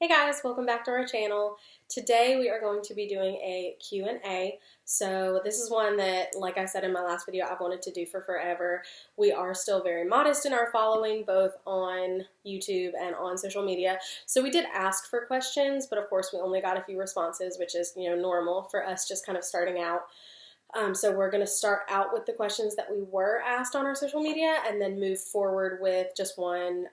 Hey guys, welcome back to our channel. Today we are going to be doing a Q&A. So this is one that, like I said in my last video, I've wanted to do for forever. We are still very modest in our following, both on YouTube and on social media. So we did ask for questions, but of course we only got a few responses, which is, normal for us just kind of starting out. So we're going to start out with the questions that we were asked on our social media and then move forward with just one,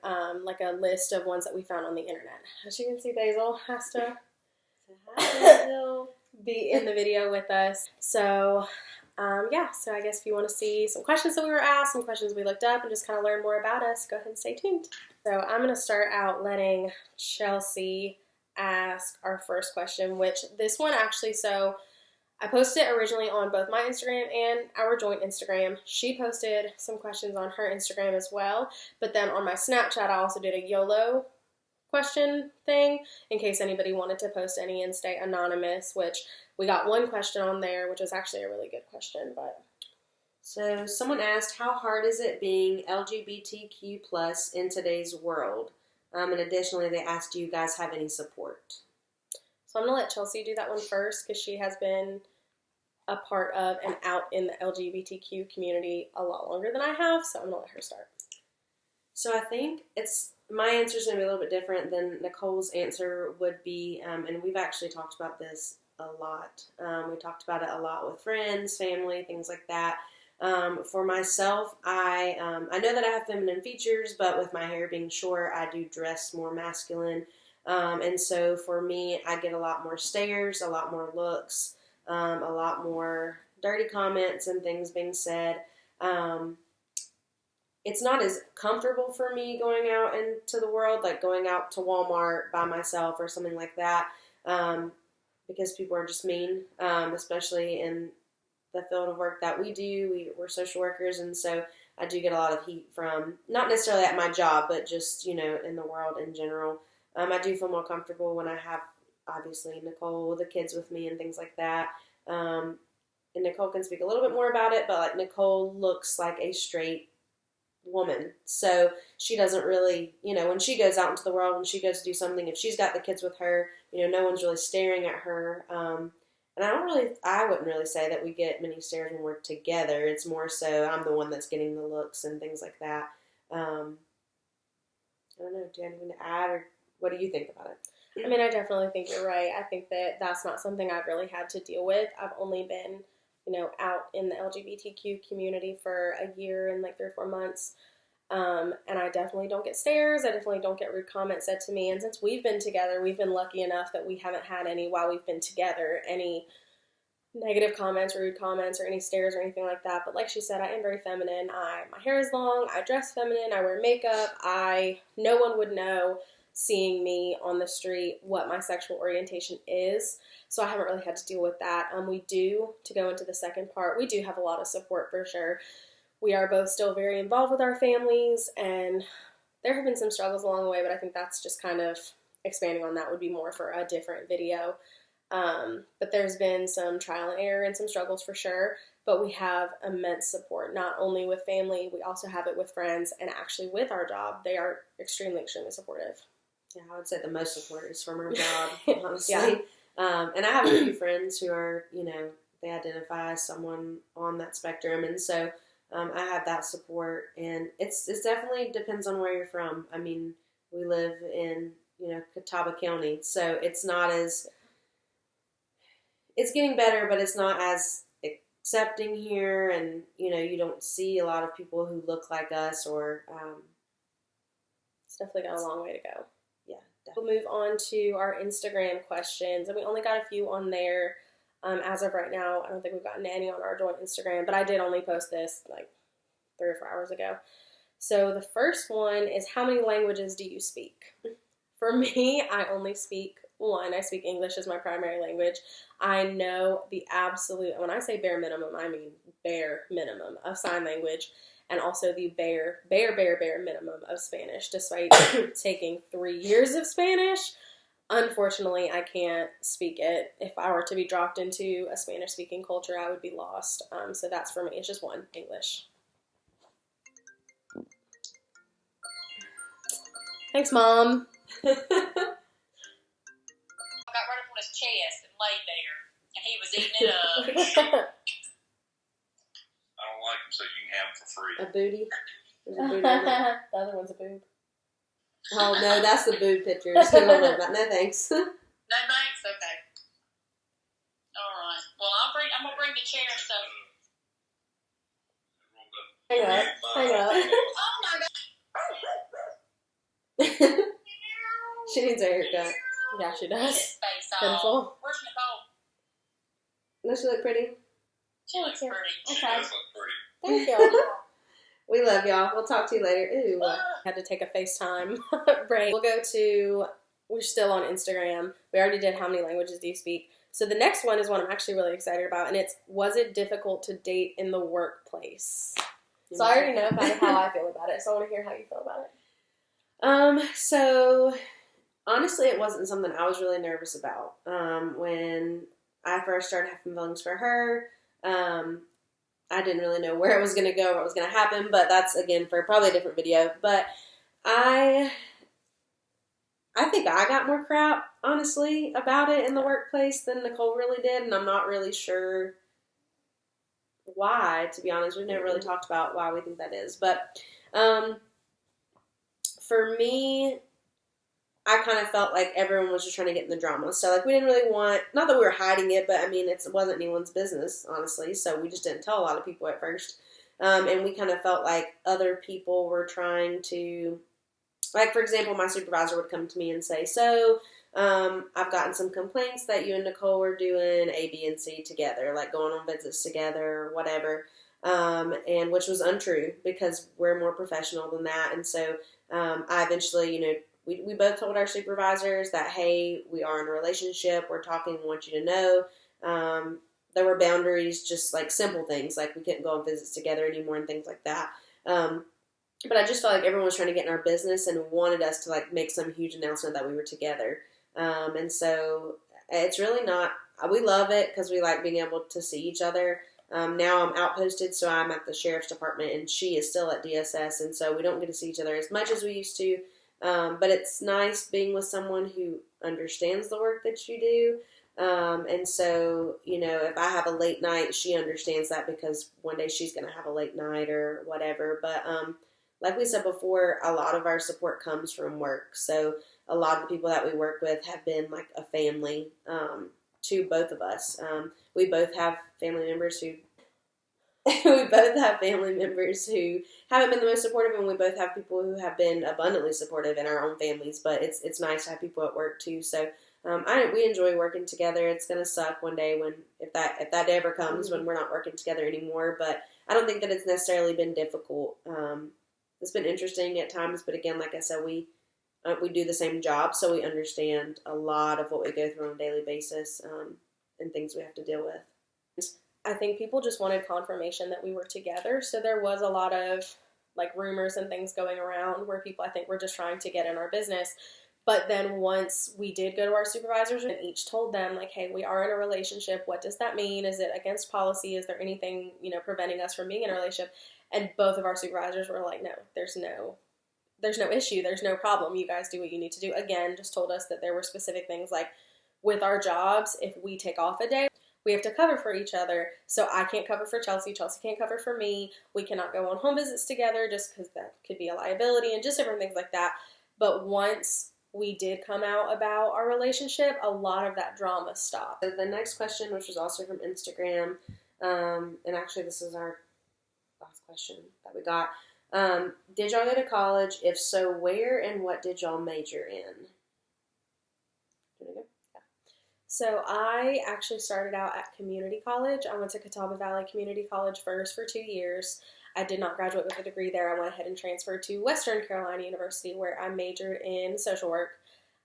like a list of ones that we found on the internet. As you can see, Basil has to be in the video with us. So, so I guess if you want to see some questions that we were asked, some questions we looked up, and just kind of learn more about us, go ahead and stay tuned. So I'm going to start out letting Chelsea ask our first question, which this one actually, I posted it originally on both my Instagram and our joint Instagram. She posted some questions on her Instagram as well, but then on my Snapchat I also did a YOLO question thing in case anybody wanted to post any and stay anonymous, which we got one question on there, which was actually a really good question. But so someone asked, how hard is it being LGBTQ plus in today's world? And additionally, they asked, do you guys have any support? So I'm going to let Chelsea do that one first because she has been a part of and out in the LGBTQ community a lot longer than I have, so I'm going to let her start. So I think my answer is going to be a little bit different than Nicole's answer would be, and we've actually talked about this a lot. We talked about it a lot with friends, family, things like that. For myself, I know that I have feminine features, but with my hair being short, I do dress more masculine. And so for me, I get a lot more stares, a lot more looks, a lot more dirty comments and things being said. It's not as comfortable for me going out into the world, like going out to Walmart by myself or something like that, because people are just mean, especially in the field of work that we do. We're social workers, and so I do get a lot of heat from, not necessarily at my job, but just, in the world in general. I do feel more comfortable when I have, obviously, Nicole, the kids with me and things like that. And Nicole can speak a little bit more about it, but like Nicole looks like a straight woman. So she doesn't really, when she goes out into the world, when she goes to do something, if she's got the kids with her, no one's really staring at her. And I wouldn't really say that we get many stares when we're together. It's more so I'm the one that's getting the looks and things like that. I don't know. Do you have anything to add, or what do you think about it? I mean, I definitely think you're right. I think that that's not something I've really had to deal with. I've only been, out in the LGBTQ community for a year and like 3 or 4 months. And I definitely don't get stares. I definitely don't get rude comments said to me. And since we've been together, we've been lucky enough that we haven't had any, while we've been together, any negative comments, rude comments, or any stares or anything like that. But like she said, I am very feminine. My hair is long. I dress feminine. I wear makeup. No one would know, seeing me on the street, what my sexual orientation is. So I haven't really had to deal with that. To go into the second part, we do have a lot of support for sure. We are both still very involved with our families, and there have been some struggles along the way, but I think that's just kind of expanding on that would be more for a different video. But there's been some trial and error and some struggles for sure, but we have immense support, not only with family, we also have it with friends, and actually with our job. They are extremely, extremely supportive. Yeah, I would say the most support is from our job, honestly. Yeah. And I have a few friends who are, they identify as someone on that spectrum, and so I have that support, and it's definitely depends on where you're from. I mean, we live in, Catawba County, so it's getting better, but it's not as accepting here, and, you don't see a lot of people who look like us, or... It's definitely got a long way to go. Yeah, definitely. We'll move on to our Instagram questions, and we only got a few on there as of right now. I don't think we've gotten any on our joint Instagram, but I did only post this like 3 or 4 hours ago. So the first one is, how many languages do you speak? For me, I only speak one. I speak English as my primary language. I know the absolute, when I say bare minimum, I mean bare minimum of sign language, and also the bare minimum of Spanish, despite taking 3 years of Spanish. Unfortunately, I can't speak it. If I were to be dropped into a Spanish-speaking culture, I would be lost. So that's for me. It's just one, English. Thanks, Mom. on his chest and laid there, and he was eating it up. I don't like them, so you can have them for free. A booty. There's a booty on it. The other one's a boob. Oh no, that's the boob pictures. We don't know about. No thanks. No thanks. Okay. All right. Well, I'm gonna bring the chair and stuff. Hang up. Hang up. Oh my God. She needs a haircut. Yeah, she His does. face Pitiful. off. Where's Nicole? Does she look pretty? She looks here. She Okay. does look pretty. Thank you. We love y'all. We'll talk to you later. Ooh. Had to take a FaceTime break. We're still on Instagram. We already did how many languages do you speak? So the next one is one I'm actually really excited about, and it's, was it difficult to date in the workplace? So I already know kind of how I feel about it, so I want to hear how you feel about it. So honestly, it wasn't something I was really nervous about. When I first started having feelings for her, I didn't really know where it was going to go, what was going to happen, but that's, again, for probably a different video. But I think I got more crap, honestly, about it in the workplace than Nicole really did, and I'm not really sure why, to be honest. We've never really talked about why we think that is. But for me, I kind of felt like everyone was just trying to get in the drama. So, like, we didn't really want, not that we were hiding it, but, I mean, it wasn't anyone's business, honestly. So we just didn't tell a lot of people at first. And we kind of felt like other people were trying to, like, for example, my supervisor would come to me and say, so, I've gotten some complaints that you and Nicole were doing A, B, and C together, like going on visits together or whatever. And which was untrue because we're more professional than that. And so, I eventually, we both told our supervisors that, hey, we are in a relationship, we're talking, we want you to know. There were boundaries, just like simple things, like we couldn't go on visits together anymore and things like that. But I just felt like everyone was trying to get in our business and wanted us to like make some huge announcement that we were together. And so it's really not, we love it because we like being able to see each other. Now I'm outposted, so I'm at the sheriff's department and she is still at DSS. And so we don't get to see each other as much as we used to. But it's nice being with someone who understands the work that you do. And so, if I have a late night, she understands that because one day she's going to have a late night or whatever. But, like we said before, a lot of our support comes from work. So a lot of the people that we work with have been like a family, to both of us. We both have family members who haven't been the most supportive, and we both have people who have been abundantly supportive in our own families. But it's nice to have people at work too. So we enjoy working together. It's gonna suck one day if that day ever comes when we're not working together anymore. But I don't think that it's necessarily been difficult. It's been interesting at times, but again, like I said, we do the same job, so we understand a lot of what we go through on a daily basis, and things we have to deal with. I think people just wanted confirmation that we were together, so there was a lot of like rumors and things going around where people, I think, were just trying to get in our business. But then once we did go to our supervisors and each told them, like, hey, we are in a relationship, what does that mean? Is it against policy? Is there anything, preventing us from being in a relationship? And both of our supervisors were like, no, there's no issue, there's no problem, you guys do what you need to do. Again, just told us that there were specific things like with our jobs, if we take off a day, we have to cover for each other. So I can't cover for Chelsea can't cover for me. We cannot go on home visits together just because that could be a liability and just different things like that. But once we did come out about our relationship, a lot of that drama stopped. So the next question, which was also from Instagram, and actually this is our last question that we got. Did y'all go to college? If so, where and what did y'all major in? So I actually started out at community college. I went to Catawba Valley Community College first for 2 years. I did not graduate with a degree there. I went ahead and transferred to Western Carolina University, where I majored in social work.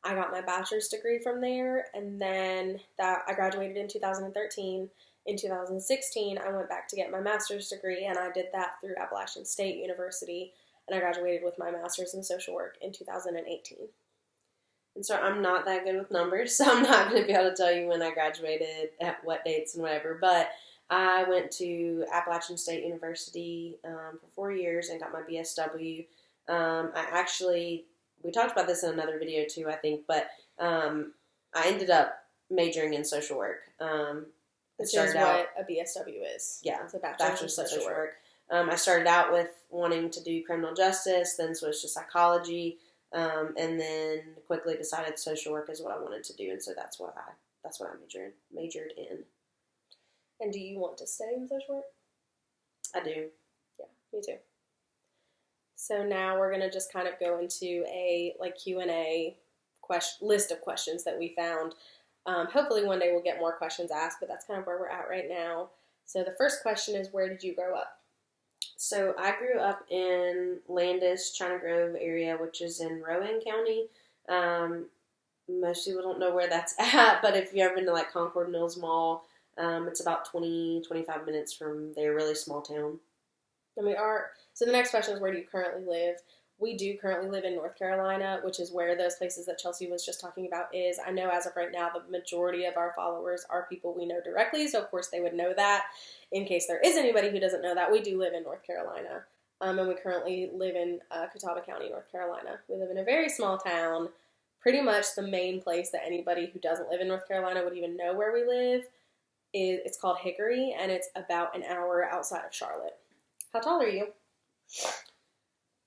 I got my bachelor's degree from there, and then I graduated in 2013. In 2016, I went back to get my master's degree, and I did that through Appalachian State University, and I graduated with my master's in social work in 2018. And so I'm not that good with numbers, so I'm not going to be able to tell you when I graduated, at what dates and whatever, but I went to Appalachian State University for 4 years and got my BSW. We talked about this in another video too, I think, but I ended up majoring in social work. Which is what a BSW is. Yeah, it's a bachelor's in social work. I started out with wanting to do criminal justice, then switched to psychology, and then quickly decided social work is what I wanted to do, and so that's what I majored in. And do you want to stay in social work? I do. Yeah, me too. So now we're gonna just kind of go into a Q&A list of questions that we found. Hopefully one day we'll get more questions asked, but that's kind of where we're at right now. So the first question is, where did you grow up? So I grew up in Landis, China Grove area, which is in Rowan County. Most people don't know where that's at, but if you've ever been to like Concord Mills Mall, it's about 20-25 minutes from there, really small town. And so the next question is, where do you currently live? We do currently live in North Carolina, which is where those places that Chelsea was just talking about is. I know as of right now, the majority of our followers are people we know directly, so of course they would know that. In case there is anybody who doesn't know that, we do live in North Carolina, and we currently live in Catawba County, North Carolina. We live in a very small town, pretty much the main place that anybody who doesn't live in North Carolina would even know where we live. It's called Hickory, and it's about an hour outside of Charlotte. How tall are you?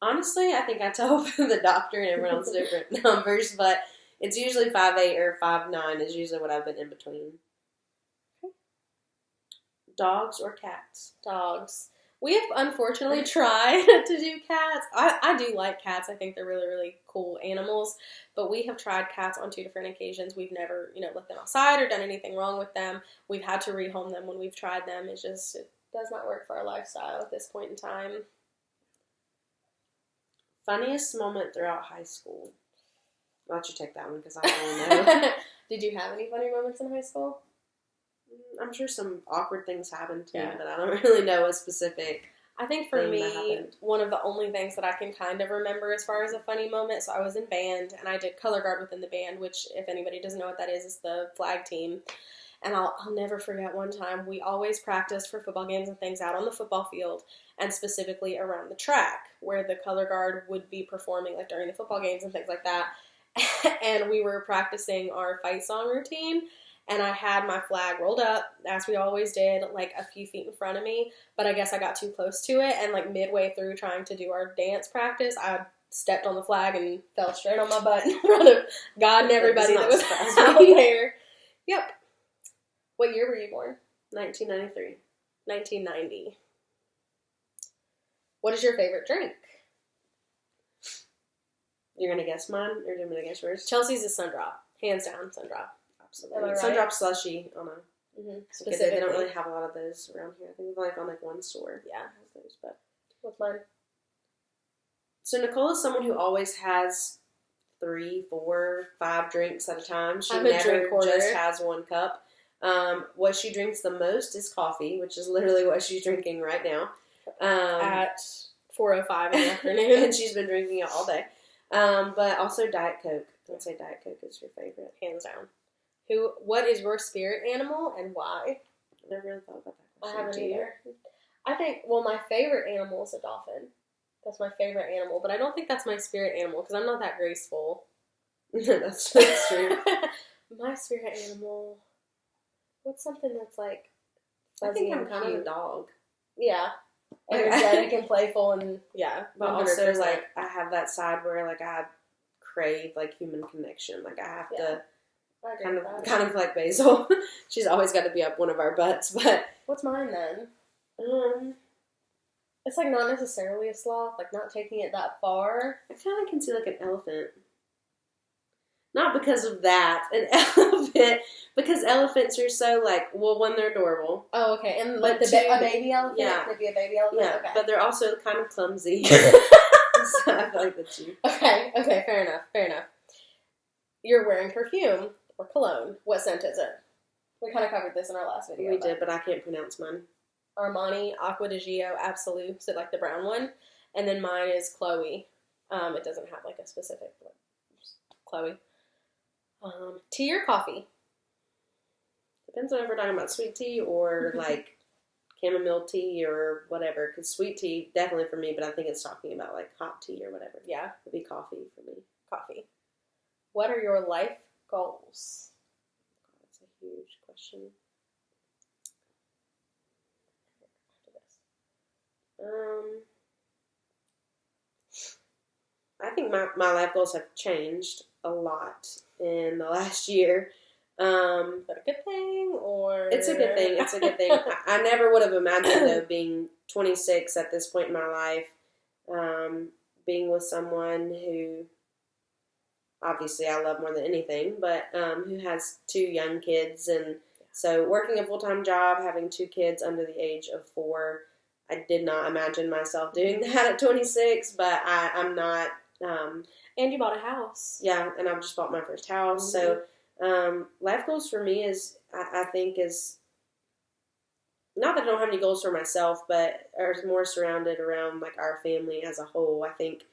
Honestly, I think I tell the doctor and everyone else different numbers, but it's usually 5'8" or 5'9" is usually what I've been in between. Okay. Dogs or cats? Dogs. We have unfortunately tried to do cats. I do like cats. I think they're really, really cool animals, but we have tried cats on 2 different occasions. We've never, let them outside or done anything wrong with them. We've had to rehome them when we've tried them. It does not work for our lifestyle at this point in time. Funniest moment throughout high school? I'll let you take that one because I don't really know. Did you have any funny moments in high school? I'm sure some awkward things happened to me, but I don't really know a specific. I think for me, one of the only things that I can kind of remember as far as a funny moment, so I was in band, and I did color guard within the band, which, if anybody doesn't know what that is the flag team. And I'll never forget one time, we always practiced for football games and things out on the football field, and specifically around the track, where the color guard would be performing, like during the football games and things like that. And we were practicing our fight song routine, and I had my flag rolled up, as we always did, like a few feet in front of me, but I guess I got too close to it, and like midway through trying to do our dance practice, I stepped on the flag and fell straight on my butt in front of God and everybody that was out there. Yep. What year were you born? 1993. 1990. What is your favorite drink? You're going to guess mine, or do you want me to guess yours? Chelsea's is Sundrop. Hands down, Sundrop. Absolutely. Right? Sundrop slushy. Oh, no. Mm-hmm. They don't really have a lot of those around here. I think we've only found like one store. Yeah. That has those, but. What's mine? So Nicole is someone who always has 3, 4, 5 drinks at a time. She never just has one cup. What she drinks the most is coffee, which is literally what she's drinking right now. At 4:05 in the afternoon. And she's been drinking it all day. But also Diet Coke. I'd say Diet Coke is your favorite. Hands down. What is your spirit animal and why? I never really thought about that question. I haven't either. I think, my favorite animal is a dolphin. That's my favorite animal, but I don't think that's my spirit animal because I'm not that graceful. That's true. My spirit animal... What's something that's like fuzzy? I think I'm and kind cute? of a dog. Yeah. Energetic and playful and But 100%. also like I have that side where like I crave like human connection. Like I have to kind of like Basil. She's always got to be up one of our butts, but what's mine then? It's like not necessarily a sloth, like not taking it that far. I kind of can see like an elephant. Not because of that, an elephant, because elephants are so, like, when they're adorable. Oh, okay. And, like, a baby elephant? Yeah. Could be a baby elephant? Yeah, okay. But they're also kind of clumsy. So I feel like that's you. Okay, fair enough. You're wearing perfume or cologne. What scent is it? We kind of covered this in our last video. We did, but I can't pronounce mine. Armani Acqua di Gio Absolute, so, like, the brown one. And then mine is Chloe. It doesn't have, like, a specific, like, Chloe. Tea or coffee? Depends on if we're talking about sweet tea or like chamomile tea or whatever. Because sweet tea, definitely for me, but I think it's talking about like hot tea or whatever. Yeah. It'd be coffee for me. Coffee. What are your life goals? That's huge question. I think my life goals have changed a lot in the last year. Is that a good thing, or? It's a good thing. It's a good thing. I never would have imagined, though, being 26 at this point in my life, being with someone who, obviously, I love more than anything, but who has 2 young kids. And so working a full-time job, having 2 kids under the age of 4, I did not imagine myself doing that at 26, but I'm not. And you bought a house. Yeah, and I've just bought my first house. Mm-hmm. So life goals for me is, I think, is not that I don't have any goals for myself, but are more surrounded around like our family as a whole. I think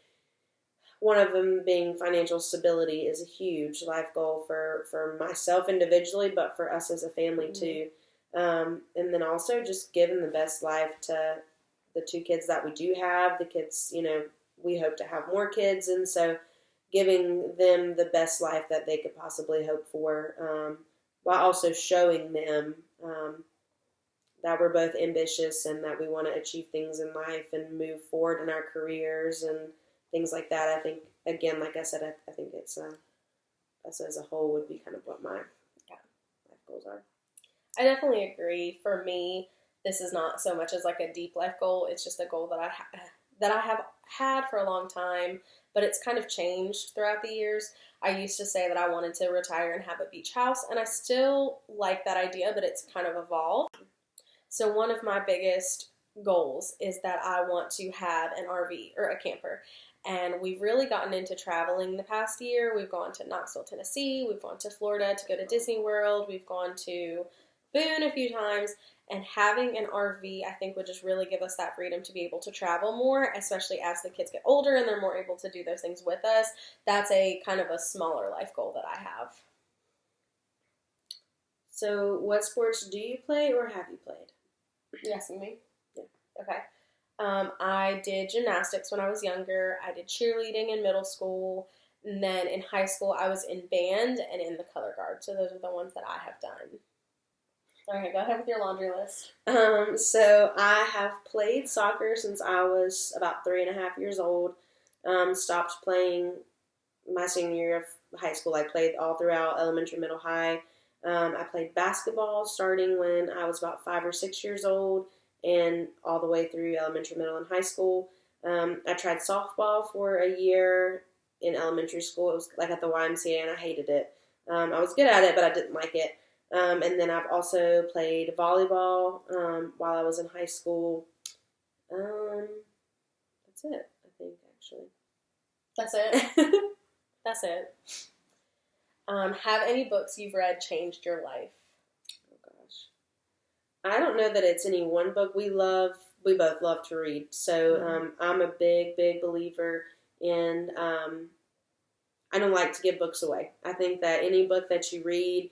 one of them being financial stability is a huge life goal for myself individually, but for us as a family too. And then also just giving the best life to the 2 kids that we do have. The kids, we hope to have more kids, and so giving them the best life that they could possibly hope for, while also showing them that we're both ambitious and that we want to achieve things in life and move forward in our careers and things like that. I think, again, like I said, I think it's us as a whole would be kind of what my life goals are. I definitely agree. For me, this is not so much as like a deep life goal. It's just a goal that I have had for a long time, but it's kind of changed throughout the years. I used to say that I wanted to retire and have a beach house, and I still like that idea, but it's kind of evolved. So one of my biggest goals is that I want to have an RV or a camper. And we've really gotten into traveling the past year. We've gone to Knoxville, Tennessee. We've gone to Florida to go to Disney World. We've gone to Boone a few times. And having an RV, I think, would just really give us that freedom to be able to travel more, especially as the kids get older and they're more able to do those things with us. That's a kind of a smaller life goal that I have. So what sports do you play or have you played? You asking me? Yeah. Okay. I did gymnastics when I was younger. I did cheerleading in middle school. And then in high school, I was in band and in the color guard. So those are the ones that I have done. All right, go ahead with your laundry list. So I have played soccer since I was about 3.5 years old. Stopped playing my senior year of high school. I played all throughout elementary, middle, high. I played basketball starting when I was about 5 or 6 years old and all the way through elementary, middle, and high school. I tried softball for a year in elementary school. It was like at the YMCA, and I hated it. I was good at it, but I didn't like it. And then I've also played volleyball while I was in high school. That's it, I think, actually. That's it? That's it. Have any books you've read changed your life? Oh, gosh. I don't know that it's any one book. We both love to read. So I'm a big, big believer in, I don't like to give books away. I think that any book that you read,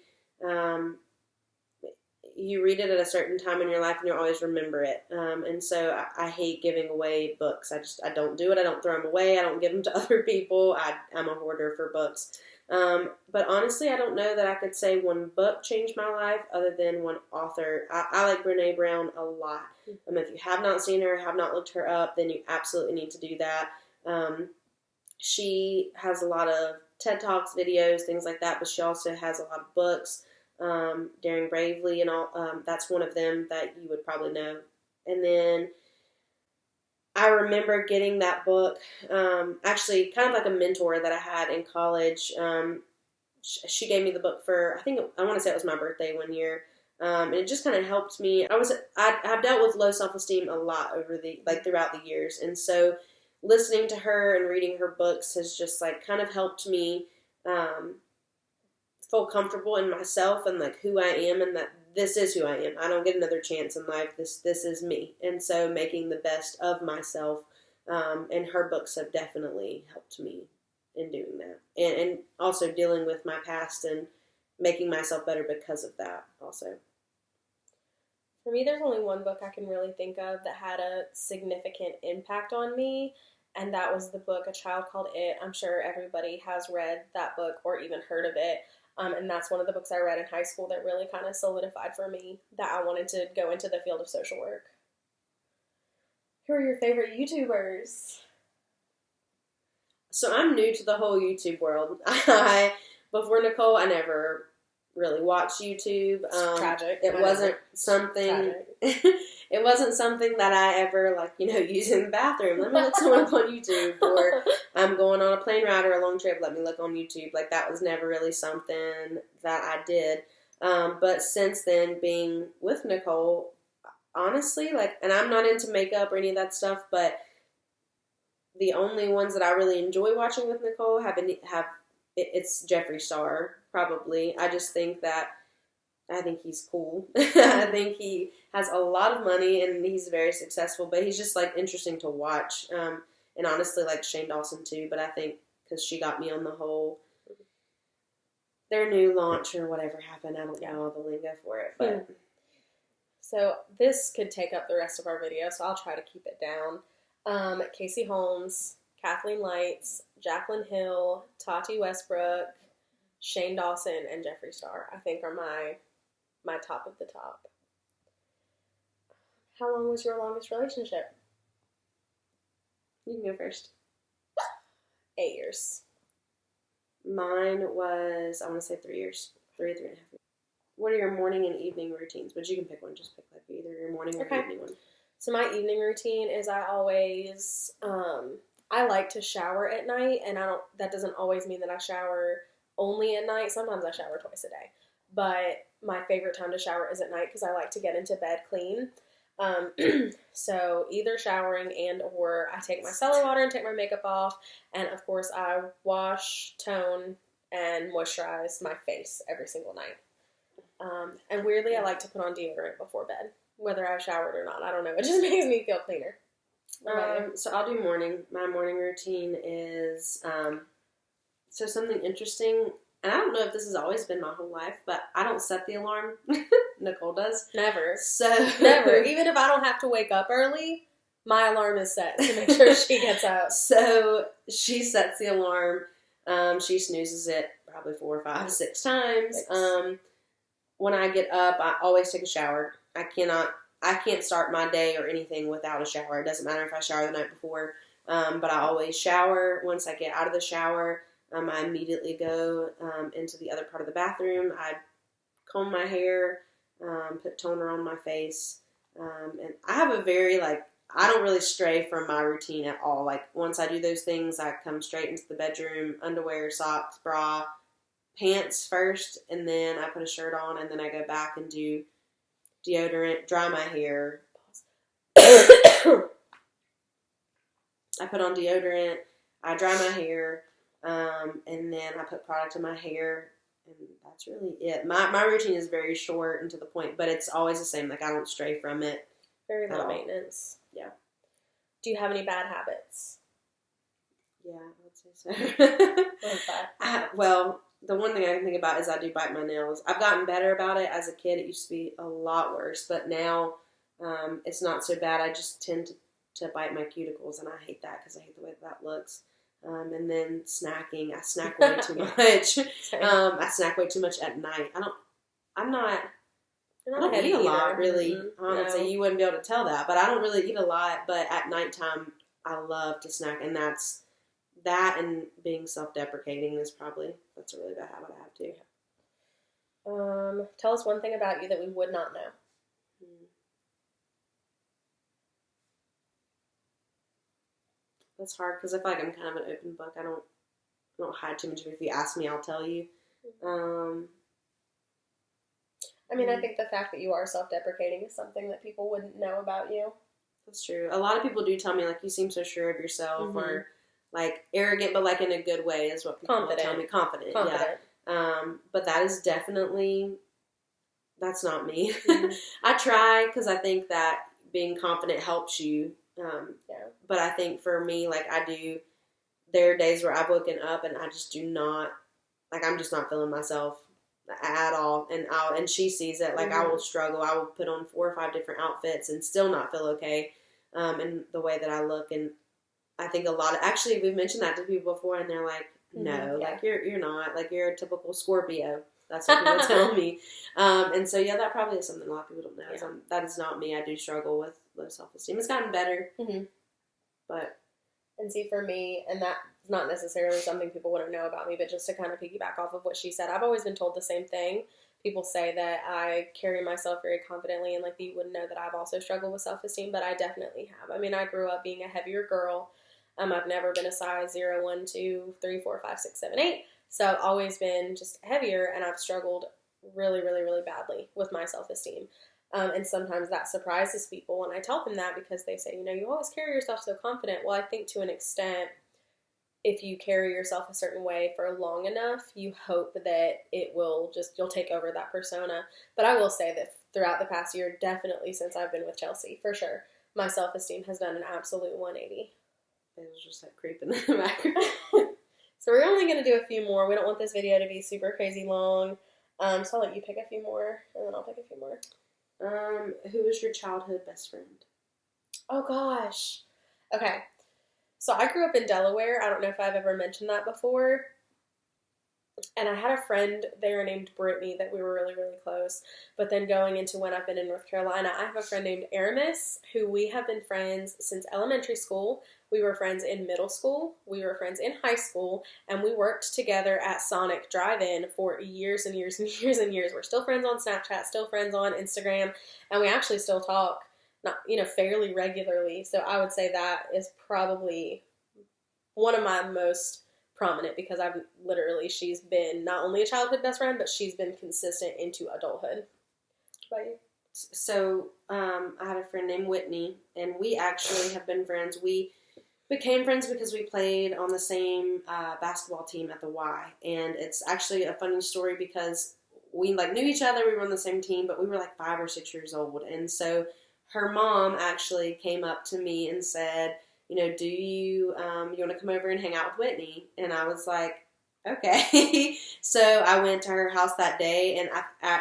you read it at a certain time in your life and you'll always remember it. And so I hate giving away books. I don't do it. I don't throw them away. I don't give them to other people. I'm a hoarder for books. But honestly, I don't know that I could say one book changed my life other than one author. I like Brene Brown a lot. If you have not seen her, have not looked her up, then you absolutely need to do that. She has a lot of TED Talks, videos, things like that, but she also has a lot of books. Daring Bravely and all. That's one of them that you would probably know. And then I remember getting that book, actually kind of like a mentor that I had in college. She gave me the book for, I want to say it was my birthday one year. And it just kind of helped me. I've dealt with low self-esteem a lot throughout the years. And so listening to her and reading her books has just kind of helped me, feel comfortable in myself and who I am, and that this is who I am. I don't get another chance in life. This is me. And so making the best of myself, and her books have definitely helped me in doing that. And also dealing with my past and making myself better because of that also. For me, there's only one book I can really think of that had a significant impact on me, and that was the book A Child Called It. I'm sure everybody has read that book or even heard of it. And that's one of the books I read in high school that really kind of solidified for me that I wanted to go into the field of social work. Who are your favorite YouTubers? So I'm new to the whole YouTube world. Before Nicole, I never really watched YouTube. It's tragic. It wasn't something. It wasn't something that I ever use in the bathroom. Let me look someone up on YouTube, or I'm going on a plane ride or a long trip. Let me look on YouTube. Like that was never really something that I did. But since then, being with Nicole, honestly, and I'm not into makeup or any of that stuff, but the only ones that I really enjoy watching with Nicole it's Jeffree Star, probably. I think he's cool. I think he has a lot of money and he's very successful, but he's just interesting to watch. And honestly, Shane Dawson too, but I think because she got me on the whole, their new launch or whatever happened. I don't know all the lingo for it, but. So this could take up the rest of our video, so I'll try to keep it down. Casey Holmes, Kathleen Lights, Jaclyn Hill, Tati Westbrook, Shane Dawson, and Jeffree Star, I think are my top of the top. How long was your longest relationship? You can go first. 8 years. Mine was, I want to say 3 years. 3.5 years. What are your morning and evening routines? But you can pick one. Just pick either your morning or evening one. So my evening routine is I always, I like to shower at night, and that doesn't always mean that I shower only at night. Sometimes I shower twice a day. But my favorite time to shower is at night because I like to get into bed clean. So either showering or I take my cellar water and take my makeup off. And of course I wash, tone, and moisturize my face every single night. And weirdly, I like to put on deodorant before bed, whether I've showered or not. I don't know. It just makes me feel cleaner. So I'll do morning. My morning routine is, so something interesting, and I don't know if this has always been my whole life, but I don't set the alarm. Nicole does. Never. So Never. Even if I don't have to wake up early, my alarm is set to make sure she gets up. So she sets the alarm. She snoozes it probably 4, 5, 6 times. When I get up, I always take a shower. I can't start my day or anything without a shower. It doesn't matter if I shower the night before, but I always shower. Once I get out of the shower, I immediately go into the other part of the bathroom. I comb my hair, put toner on my face, and I have a very, I don't really stray from my routine at all. Once I do those things, I come straight into the bedroom, underwear, socks, bra, pants first, and then I put a shirt on, and then I go back and do deodorant, dry my hair. I put on deodorant, I dry my hair, and then I put product in my hair, and that's really it. My routine is very short and to the point, but it's always the same. I don't stray from it. Very low maintenance. Yeah. Do you have any bad habits? Yeah, I would say so. What's that? Well, the one thing I can think about is I do bite my nails. I've gotten better about it. As a kid, it used to be a lot worse, but now it's not so bad. I just tend to bite my cuticles, and I hate that because I hate the way that looks. And then snacking. I snack way too much. I snack way too much at night. I don't eat a lot, really. Mm-hmm. Honestly, you wouldn't be able to tell that, but I don't really eat a lot. But at nighttime, I love to snack, and that and being self-deprecating that's a really bad habit I have too. Tell us one thing about you that we would not know. That's hard because I feel like I'm kind of an open book. I don't hide too much. If you ask me, I'll tell you. I think the fact that you are self-deprecating is something that people wouldn't know about you. That's true. A lot of people do tell me, you seem so sure of yourself, or, arrogant, but, in a good way is what people tell me. Confident. Yeah. But that is definitely, that's not me. Mm-hmm. I try, because I think that being confident helps you. But I think for me, there are days where I've woken up and I just do not, I'm just not feeling myself at all, and she sees it. I will struggle. I will put on 4 or 5 different outfits and still not feel okay, in the way that I look. And I think actually we've mentioned that to people before, and they're like, no, Yeah. like you're not. Like you're a typical Scorpio. That's what people tell me. And so, yeah, that probably is something a lot of people don't know. Is that is not me. I do struggle with low self-esteem. It's gotten better. Mm-hmm. But. And see, for me, and that's not necessarily something people wouldn't know about me, but just to kind of piggyback off of what she said, I've always been told the same thing. People say that I carry myself very confidently, and like you wouldn't know that I've also struggled with self-esteem, but I definitely have. I mean, I grew up being a heavier girl. I've never been a size 0, 1, 2, 3, 4, 5, 6, 7, 8. So I've always been just heavier, and I've struggled really, really, really badly with my self-esteem. And sometimes that surprises people when I tell them that, because they say, you always carry yourself so confident. Well, I think to an extent, if you carry yourself a certain way for long enough, you hope that you'll take over that persona. But I will say that throughout the past year, definitely since I've been with Chelsea, for sure, my self-esteem has done an absolute 180. It was just like creeping in the background. So we're only going to do a few more. We don't want this video to be super crazy long. So I'll let you pick a few more, and then I'll pick a few more. Who was your childhood best friend? Oh, gosh. Okay. So I grew up in Delaware. I don't know if I've ever mentioned that before. And I had a friend there named Brittany that we were really, really close. But then going into when I've been in North Carolina, I have a friend named Aramis, who we have been friends since elementary school. We were friends in middle school. We were friends in high school. And we worked together at Sonic Drive-In for years and years and years and years. We're still friends on Snapchat, still friends on Instagram. And we actually still talk, fairly regularly. So I would say that is probably one of my most prominent, because she's been not only a childhood best friend, but she's been consistent into adulthood. What about you? So, I had a friend named Whitney, and we actually have been friends. We became friends because we played on the same basketball team at the Y, and it's actually a funny story because we knew each other. We were on the same team, but we were 5 or 6 years old, and so her mom actually came up to me and said, do you want to come over and hang out with Whitney? And I was like, okay. So I went to her house that day, and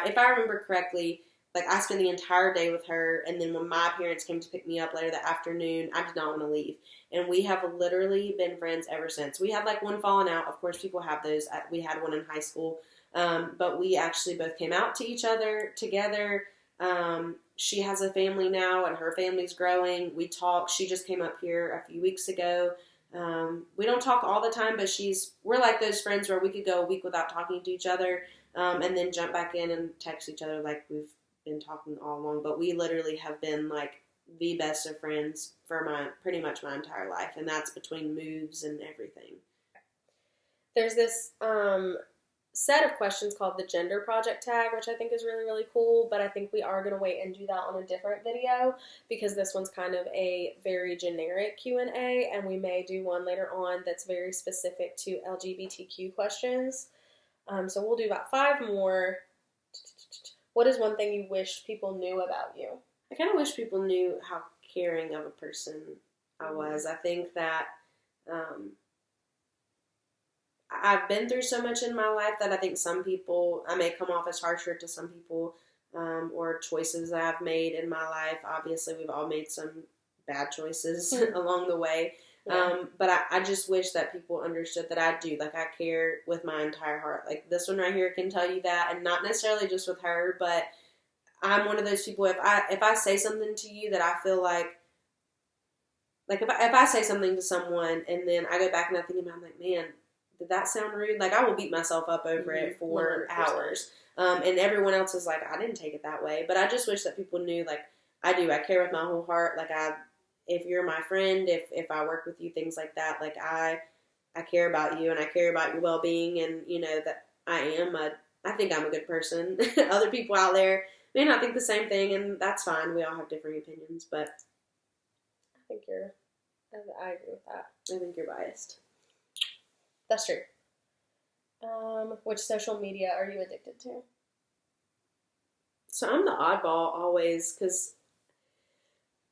if I remember correctly, I spent the entire day with her, and then when my parents came to pick me up later that afternoon, I did not want to leave. And we have literally been friends ever since. We had one falling out. Of course, people have those. We had one in high school. But we actually both came out to each other together. She has a family now, and her family's growing. We talk. She just came up here a few weeks ago. We don't talk all the time, but we're like those friends where we could go a week without talking to each other, and then jump back in and text each other like we've been talking all along. But we literally have been the best of friends for pretty much my entire life, and that's between moves and everything. There's this set of questions called the Gender Project tag, which I think is really, really cool, but I think we are going to wait and do that on a different video, because this one's kind of a very generic Q&A, and we may do one later on that's very specific to LGBTQ questions. So we'll do about 5 more. What is one thing you wish people knew about you? I kind of wish people knew how caring of a person I was. I think that I've been through so much in my life that I think some people, I may come off as harsher to some people, or choices that I've made in my life. Obviously, we've all made some bad choices along the way. Yeah. But I just wish that people understood that I do. I care with my entire heart. This one right here can tell you that, and not necessarily just with her, but I'm one of those people, if I say something to you that I feel if I say something to someone and then I go back and I think about it, I'm like, man, did that sound rude? I will beat myself up over it for 100%. Hours. And everyone else is like, I didn't take it that way. But I just wish that people knew, I do. I care with my whole heart. If you're my friend, if I work with you, things like that, I care about you and I care about your well-being, and, that I think I'm a good person. Other people out there may not think the same thing, and that's fine. We all have different opinions, but I agree with that. I think you're biased. That's true. Which social media are you addicted to? So I'm the oddball always, because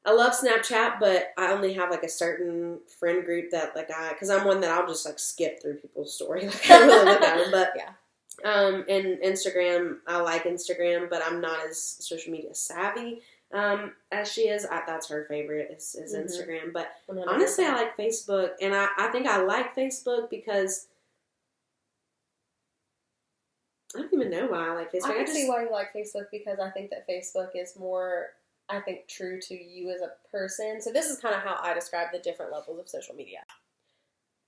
I love Snapchat, but I only have a certain friend group that because I'm one that I'll just skip through people's story. I really look at them, but yeah. And Instagram, I like Instagram, but I'm not as social media savvy as she is. That's her favorite is Instagram. But 100%. honestly, I like Facebook, and I think I like Facebook because I don't even know why I like Facebook. I can see why you like Facebook, because I think that Facebook is more, I think, true to you as a person. So this is kind of how I describe the different levels of social media.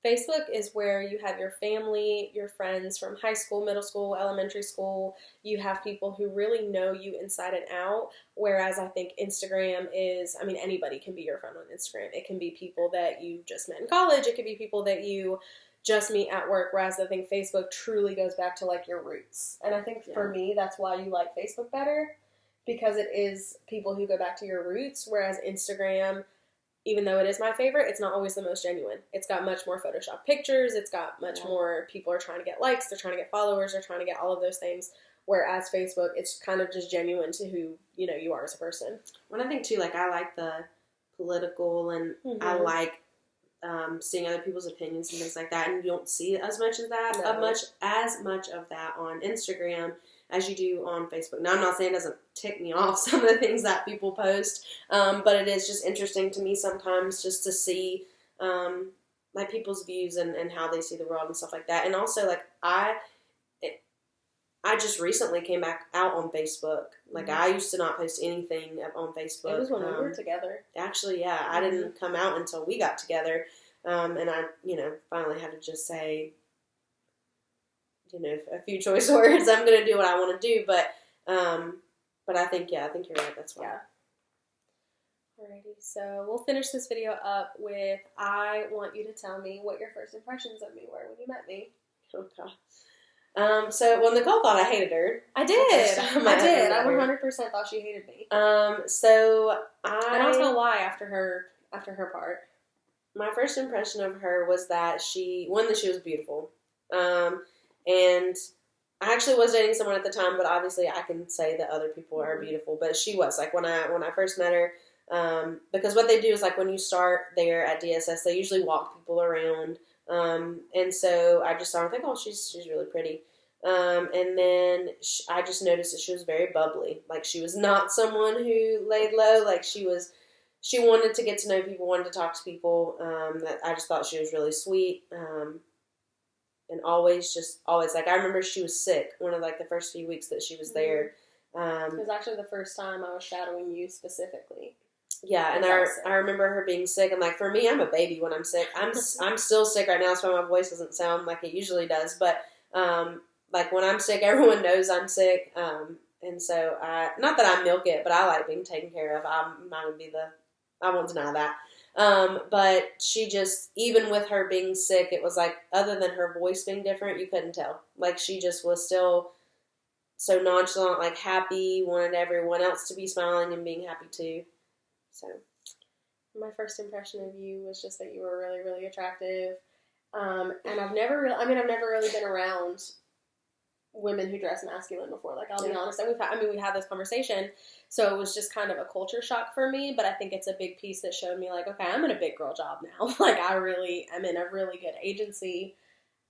Facebook is where you have your family, your friends from high school, middle school, elementary school. You have people who really know you inside and out. Whereas I think Instagram is, I mean, anybody can be your friend on Instagram. It can be people that you just met in college. It could be people that you just meet at work. Whereas I think Facebook truly goes back to like your roots. And I think for me, that's why you like Facebook better, because it is people who go back to your roots. Whereas Instagram, even though it is my favorite, it's not always the most genuine. It's got much more Photoshop pictures. It's got much more people are trying to get likes. They're trying to get followers. They're trying to get all of those things. Whereas Facebook, it's kind of just genuine to who, you know, you are as a person. When I think too, like, I like the political, and I like seeing other people's opinions and things like that. And you don't see as much of that, as much of that on Instagram as you do on Facebook. Now, I'm not saying it doesn't tick me off, some of the things that people post, but it is just interesting to me sometimes just to see, like, people's views and how they see the world and stuff like that. And also, like, I just recently came back out on Facebook. Like, I used to not post anything on Facebook. It was when we were together. Actually, yeah, I didn't come out until we got together, and I, you know, finally had to just say, you know, a few choice words. I'm going to do what I want to do, but I think you're right. That's why. Yeah. Alrighty, so we'll finish this video up with, I want you to tell me what your first impressions of me were when you met me. Oh, God. So, well, Nicole thought I hated her. I did. I 100% thought she hated me. And I'll tell why after her part. My first impression of her was that she was beautiful. And I actually was dating someone at the time, but obviously I can say that other people are beautiful. But she was, like, when I first met her, because what they do is, like, when you start there at DSS, they usually walk people around. And so I just saw her and think, oh, she's really pretty. And then I just noticed that she was very bubbly. Like, she was not someone who laid low. Like, she wanted to get to know people, wanted to talk to people. That I just thought she was really sweet. And always, like, I remember she was sick one of, like, the first few weeks that she was there. It was actually the first time I was shadowing you specifically. Yeah, and I remember her being sick. And, like, for me, I'm a baby when I'm sick. I'm still sick right now, so my voice doesn't sound like it usually does. But, like, when I'm sick, everyone knows I'm sick. And so, not that I milk it, but I like being taken care of. I won't deny that. But she just, even with her being sick, it was like, other than her voice being different, you couldn't tell. Like, she just was still so nonchalant, like, happy, wanted everyone else to be smiling and being happy too. So, my first impression of you was just that you were really, really attractive. And I've never really been around women who dress masculine before. Like, I'll be honest. And we had this conversation, so it was just kind of a culture shock for me. But I think it's a big piece that showed me, like, okay, I'm in a big girl job now. Like, I really am in a really good agency.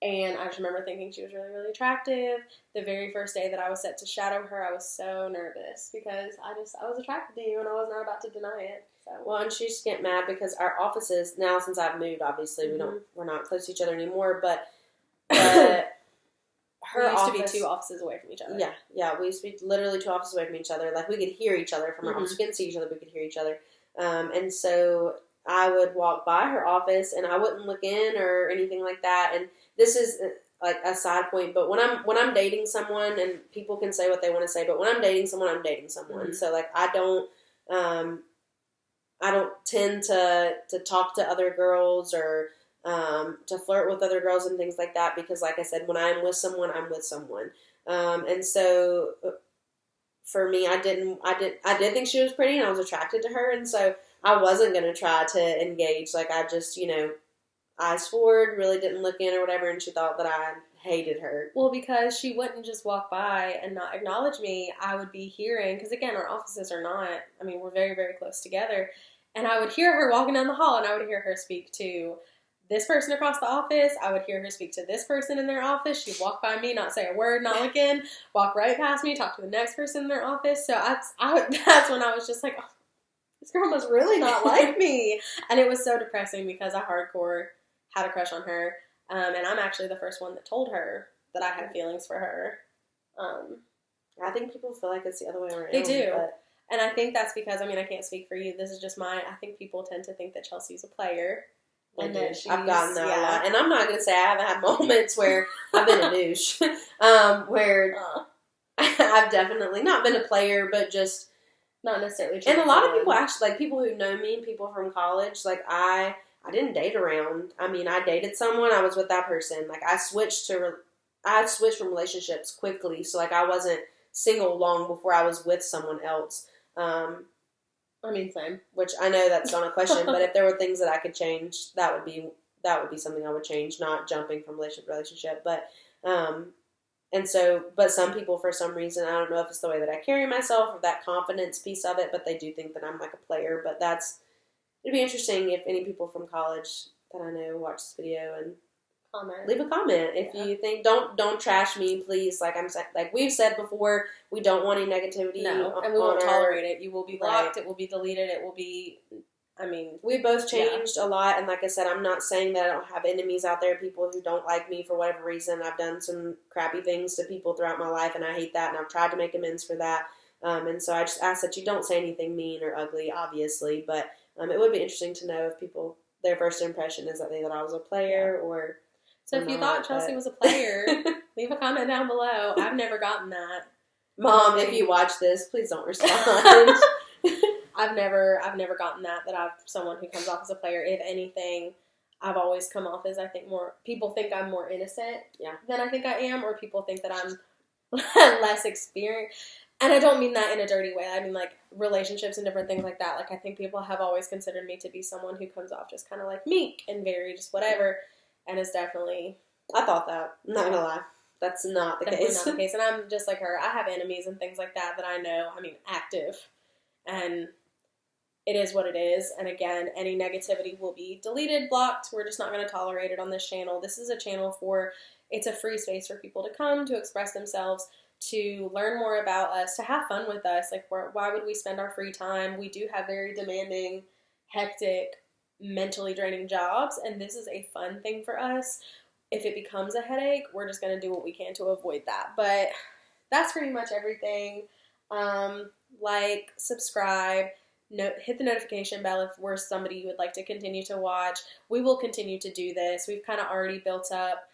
And I just remember thinking she was really, really attractive. The very first day that I was set to shadow her, I was so nervous because I was attracted to you and I was not about to deny it. So. Well, and she just get mad because our offices, now since I've moved, obviously, we're not close to each other anymore, but we used to be 2 offices away from each other. Yeah, we used to be literally 2 offices away from each other. Like, we could hear each other from our office. We couldn't see each other, but we could hear each other. And so I would walk by her office and I wouldn't look in or anything like that. And this is like a side point, but when I'm dating someone, and people can say what they want to say, but when I'm dating someone, I'm dating someone. Mm-hmm. So, like, I don't tend to talk to other girls or to flirt with other girls and things like that, because, like I said, when I'm with someone, I'm with someone. And so for me, I did think she was pretty and I was attracted to her. And so I wasn't going to try to engage. Like, I just, eyes forward, really didn't look in or whatever. And she thought that I hated her. Well, because she wouldn't just walk by and not acknowledge me. I would be hearing, because again, our offices are not, we're very, very close together. And I would hear her walking down the hall and I would hear her speak to this person across the office. I would hear her speak to this person in their office. She'd walk by me, not say a word, not look in, walk right past me, talk to the next person in their office. So that's when I was just like, oh, this girl must really not like me. And it was so depressing because I hardcore had a crush on her. And I'm actually the first one that told her that I had feelings for her. I think people feel like it's the other way around. They do. But And I think that's because, I mean, I can't speak for you. This is just I think people tend to think that Chelsea's a player. And that I've gotten that a lot. And I'm not going to say I haven't had moments where I've been a douche. Where I've definitely not been a player, but just not necessarily. And a lot of people actually, like people who know me, people from college, like I didn't date around. I mean, I dated someone, I was with that person. Like I switched from relationships quickly. So like I wasn't single long before I was with someone else. I mean, same. Which I know that's not a question, but if there were things that I could change, that would be something I would change, not jumping from relationship to relationship. But, but some people, for some reason, I don't know if it's the way that I carry myself or that confidence piece of it, but they do think that I'm like a player. But it'd be interesting if any people from college that I know watch this video and leave a comment if you think. Don't trash me, please. Like we've said before, we don't want any negativity. No, and we won't tolerate it. You will be blocked. Right. It will be deleted. It will be. I mean, we both changed a lot, and like I said, I'm not saying that I don't have enemies out there, people who don't like me for whatever reason. I've done some crappy things to people throughout my life, and I hate that, and I've tried to make amends for that. And so I just ask that you don't say anything mean or ugly, obviously, but it would be interesting to know if people, their first impression is that they thought I was a player or. So if you thought Chelsea was a player, leave a comment down below. I've never gotten that. Mom, if you watch this, please don't respond. I've never gotten that I'm someone who comes off as a player. If anything, I've always come off as, I think, people think I'm more innocent than I think I am, or people think that I'm less experienced. And I don't mean that in a dirty way. I mean, like, relationships and different things like that. Like, I think people have always considered me to be someone who comes off just kind of like meek and very just whatever. And it's definitely... I thought that. I'm not gonna lie. That's not the definitely case. Not the case. And I'm just like her. I have enemies and things like that I know, I mean, active. And it is what it is. And again, any negativity will be deleted, blocked. We're just not going to tolerate it on this channel. This is a channel it's a free space for people to come, to express themselves, to learn more about us, to have fun with us. Like, why would we spend our free time? We do have very demanding, hectic, mentally draining jobs, and this is a fun thing for us. If it becomes a headache, we're just going to do what we can to avoid that. But that's pretty much everything. Like, subscribe, hit the notification bell if we're somebody you would like to continue to watch. We will continue to do this. We've kind of already built up,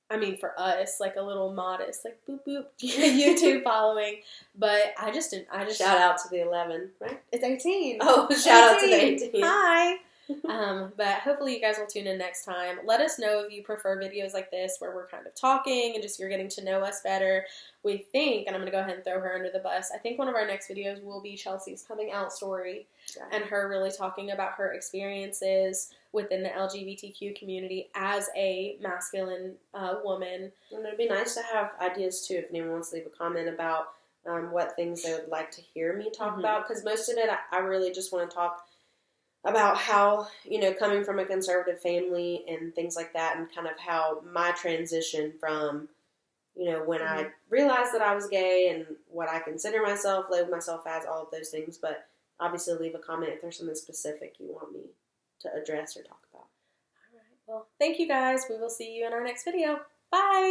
I mean, for us, like a little modest, like boop boop YouTube following. But I just shout out to the 11, right? It's 18. Oh, shout out to the 18. Hi. But hopefully you guys will tune in next time. Let us know if you prefer videos like this where we're kind of talking and just you're getting to know us better. We think, and I'm going to go ahead and throw her under the bus, I think one of our next videos will be Chelsea's coming out story and her really talking about her experiences within the LGBTQ community as a masculine woman. And it'd be nice to have ideas too if anyone wants to leave a comment about what things they would like to hear me talk about, because most of it I really just want to talk about how, coming from a conservative family and things like that, and kind of how my transition from, when I realized that I was gay and what I consider myself, label myself as, all of those things. But obviously leave a comment if there's something specific you want me to address or talk about. All right. Well, thank you guys. We will see you in our next video. Bye.